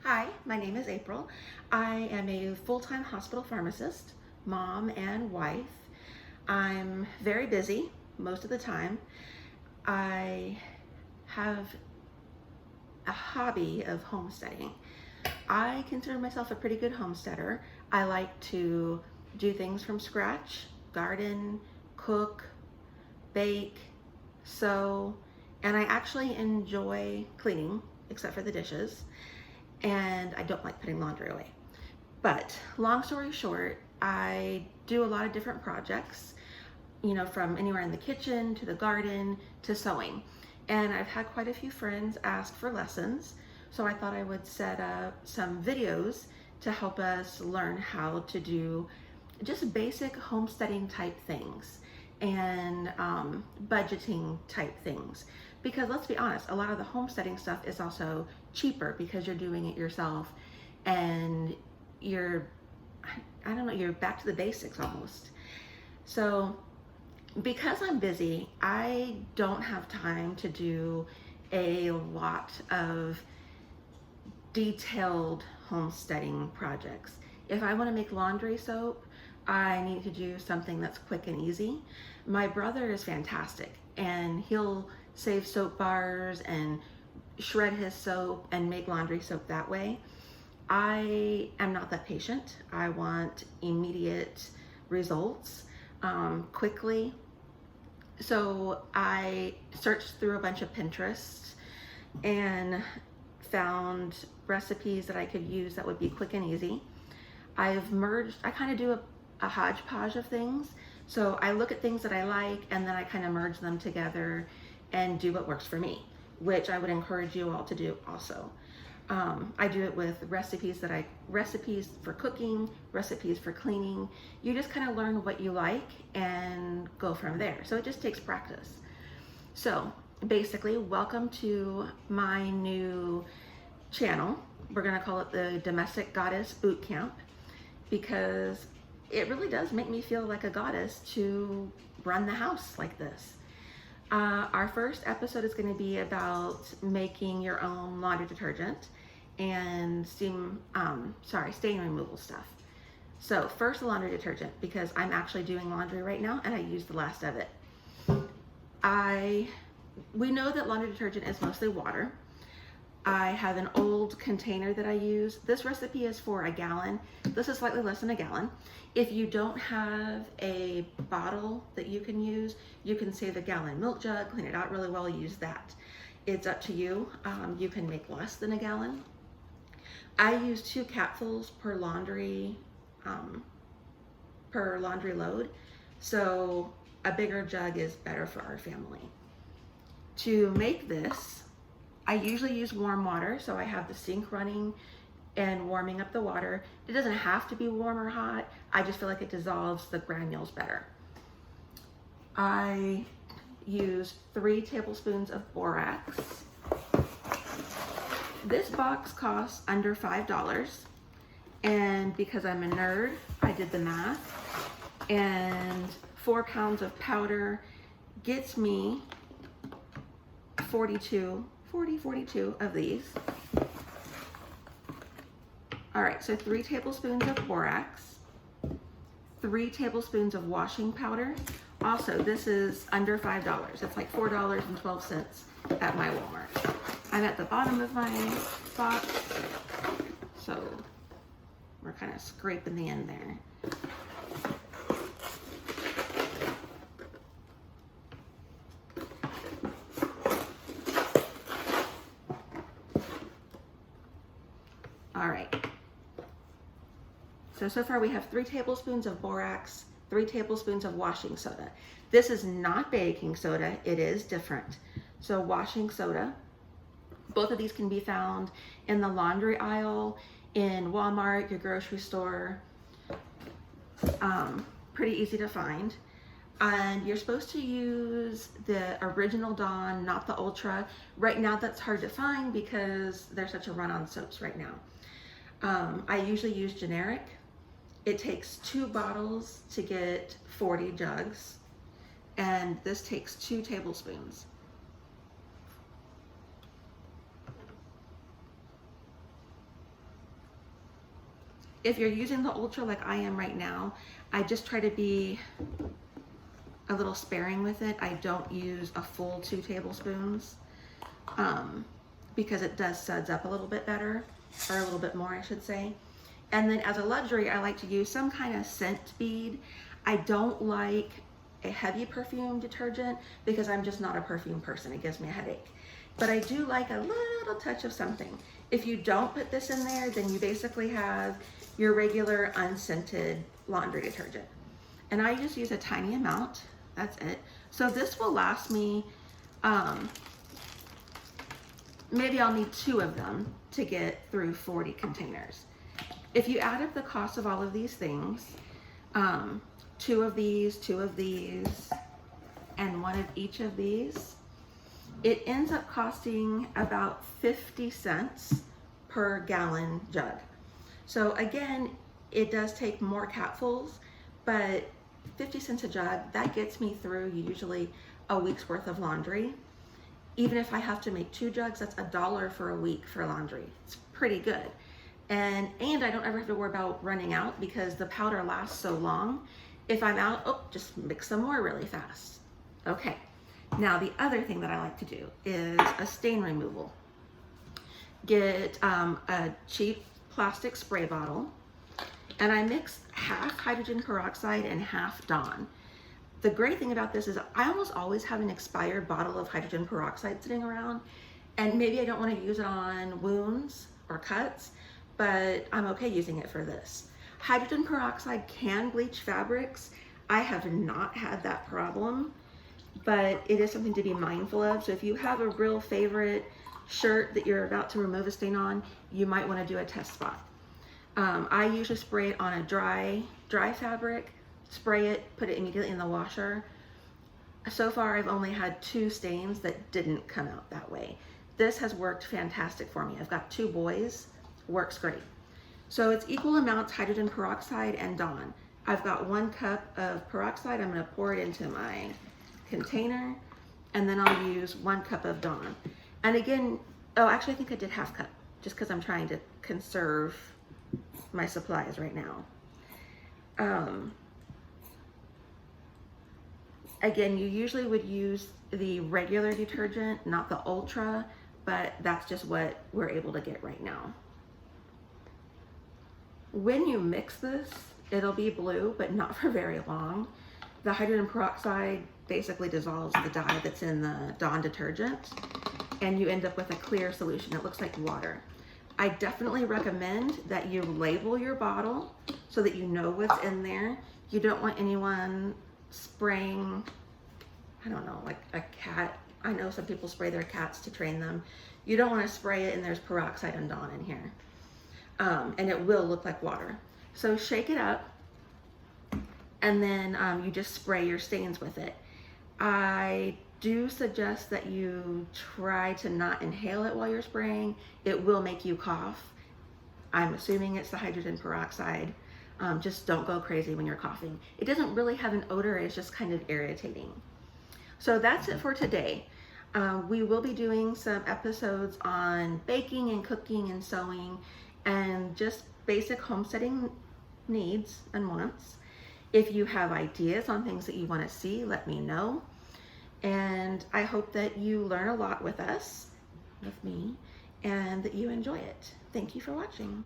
Hi, my name is April. I am a full-time hospital pharmacist, mom and wife. I'm very busy most of the time. I have a hobby of homesteading. I consider myself a pretty good homesteader. I like to do things from scratch, garden, cook, bake, sew, and I actually enjoy cleaning, except for the dishes, and I don't like putting laundry away. But long story short, I do a lot of different projects, from anywhere in the kitchen to the garden to sewing. And I've had quite a few friends ask for lessons, so I thought I would set up some videos to help us learn how to do just basic homesteading type things and budgeting type things. Because let's be honest, a lot of the homesteading stuff is also cheaper because you're doing it yourself and you're back to the basics almost. So because I'm busy, I don't have time to do a lot of detailed homesteading projects. If I want to make laundry soap, I need to do something that's quick and easy. My brother is fantastic and he'll save soap bars and shred his soap and make laundry soap that way. I am not that patient. I want immediate results quickly. So I searched through a bunch of Pinterest and found recipes that I could use that would be quick and easy. I kind of do a hodgepodge of things. So I look at things that I like and then I kind of merge them together and do what works for me, which I would encourage you all to do also. I do it with recipes for cooking, recipes for cleaning. You just kind of learn what you like and go from there. So it just takes practice. So basically, welcome to my new channel. We're gonna call it the Domestic Goddess Bootcamp because it really does make me feel like a goddess to run the house like this. Our first episode is going to be about making your own laundry detergent and stain removal stuff. So first, the laundry detergent, because I'm actually doing laundry right now and I use the last of it. We know that laundry detergent is mostly water. I have an old container that I use. This recipe is for a gallon. This is slightly less than a gallon. If you don't have a bottle that you can use, you can save a gallon milk jug, clean it out really well, use that. It's up to you. You can make less than a gallon. I use 2 capfuls per laundry load. So a bigger jug is better for our family. To make this, I usually use warm water, so I have the sink running and warming up the water. It doesn't have to be warm or hot. I just feel like it dissolves the granules better. I use 3 tablespoons of borax. This box costs under $5, and because I'm a nerd, I did the math, and 4 pounds of powder gets me 42 of these. All right, so 3 tablespoons of borax, 3 tablespoons of washing powder. Also, this is under $5. It's like $4.12 at my Walmart. I'm at the bottom of my box, so we're kind of scraping the end there. All right. So far we have 3 tablespoons of borax, 3 tablespoons of washing soda. This is not baking soda, it is different. So washing soda, both of these can be found in the laundry aisle, in Walmart, your grocery store. Pretty easy to find. And you're supposed to use the original Dawn, not the Ultra. Right now that's hard to find because there's such a run on soaps right now. I usually use generic. It takes 2 bottles to get 40 jugs, and this takes 2 tablespoons. If you're using the Ultra like I am right now, I just try to be a little sparing with it. I don't use a full 2 tablespoons because it does suds up a little bit better, or a little bit more, I should say. And then as a luxury, I like to use some kind of scent bead. I don't like a heavy perfume detergent because I'm just not a perfume person. It gives me a headache. But I do like a little touch of something. If you don't put this in there, then you basically have your regular unscented laundry detergent. And I just use a tiny amount, that's it. So this will last me, maybe I'll need 2 of them to get through 40 containers. If you add up the cost of all of these things, 2 of these, 2 of these, and 1 of each of these, it ends up costing about 50 cents per gallon jug. So again, it does take more capfuls, but 50 cents a jug, that gets me through usually a week's worth of laundry. Even if I have to make 2 jugs, that's $1 for a week for laundry. It's pretty good. And I don't ever have to worry about running out because the powder lasts so long. If I'm out, oh, just mix some more really fast. Okay, now the other thing that I like to do is a stain removal. Get a cheap plastic spray bottle, and I mix half hydrogen peroxide and half Dawn. The great thing about this is I almost always have an expired bottle of hydrogen peroxide sitting around, and maybe I don't want to use it on wounds or cuts, but I'm okay using it for this. Hydrogen peroxide can bleach fabrics. I have not had that problem, but it is something to be mindful of. So if you have a real favorite shirt that you're about to remove a stain on, you might want to do a test spot. I usually spray it on a dry fabric, spray it, put it immediately in the washer. So far, I've only had 2 stains that didn't come out that way. This has worked fantastic for me. I've got 2 boys, works great. So it's equal amounts hydrogen peroxide and Dawn. I've got 1 cup of peroxide. I'm gonna pour it into my container, and then I'll use 1 cup of Dawn. And again, oh, actually I think I did half cup, just because I'm trying to conserve my supplies right now. Again, you usually would use the regular detergent, not the Ultra, but that's just what we're able to get right now. When you mix this, it'll be blue, but not for very long. The hydrogen peroxide basically dissolves the dye that's in the Dawn detergent, and you end up with a clear solution. It looks like water. I definitely recommend that you label your bottle so that you know what's in there. You don't want anyone spraying, I don't know, like a cat. I know some people spray their cats to train them. You don't want to spray it and there's peroxide and Dawn in here. And it will look like water. So shake it up, and then you just spray your stains with it. I do suggest that you try to not inhale it while you're spraying. It will make you cough. I'm assuming it's the hydrogen peroxide. Just don't go crazy when you're coughing. It doesn't really have an odor, it's just kind of irritating. So that's it for today. We will be doing some episodes on baking and cooking and sewing and just basic homesteading needs and wants. If you have ideas on things that you want to see, let me know. And I hope that you learn a lot with us, with me, and that you enjoy it. Thank you for watching.